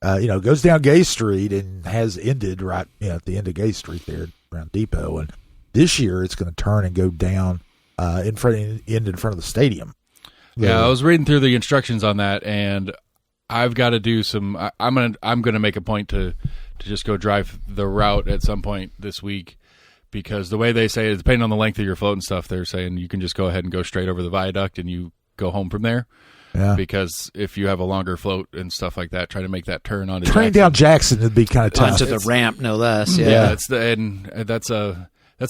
goes down Gay Street and has ended right at the end of Gay Street there around Depot. And this year it's going to turn and go down in front of the stadium. Yeah, I was reading through the instructions on that, and I've got to do some. I'm gonna make a point to just go drive the route at some point this week, because the way they say it, depending on the length of your float and stuff, they're saying you can just go ahead and go straight over the viaduct and you go home from there. Yeah. Because if you have a longer float and stuff like that, try to make that turn onto Jackson. Down Jackson would be kind of tough. Onto the ramp, no less. Yeah, that's a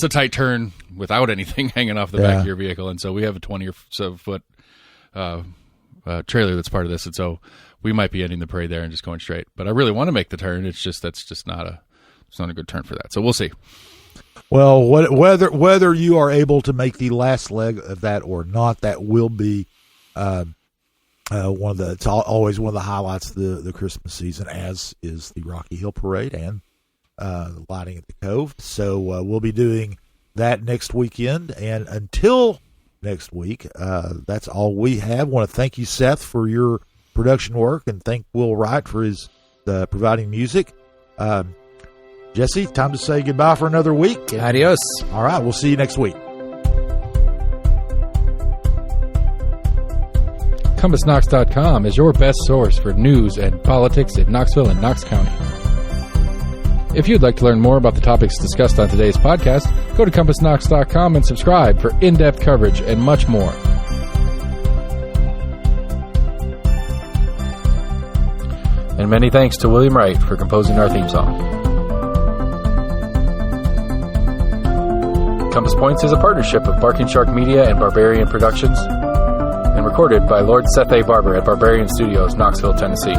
tight turn without anything hanging off the back of your vehicle, and so we have a 20 or so foot trailer that's part of this, and so we might be ending the parade there and just going straight. But I really want to make the turn. It's just it's not a good turn for that. So we'll see. Well, whether you are able to make the last leg of that or not, that will be it's always one of the highlights of the Christmas season, as is the Rocky Hill Parade and the lighting at the Cove. So we'll be doing that next weekend, and until next week, that's all we have. I want to thank you, Seth, for your production work, and thank Will Wright for his providing music. Jesse, time to say goodbye for another week. Adios. All right, we'll see you next week. CompassKnox.com is your best source for news and politics in Knoxville and Knox County. If you'd like to learn more about the topics discussed on today's podcast, go to CompassKnox.com and subscribe for in-depth coverage and much more. And many thanks to William Wright for composing our theme song. Compass Points is a partnership of Barking Shark Media and Barbarian Productions, and recorded by Lord Seth A. Barber at Barbarian Studios, Knoxville, Tennessee.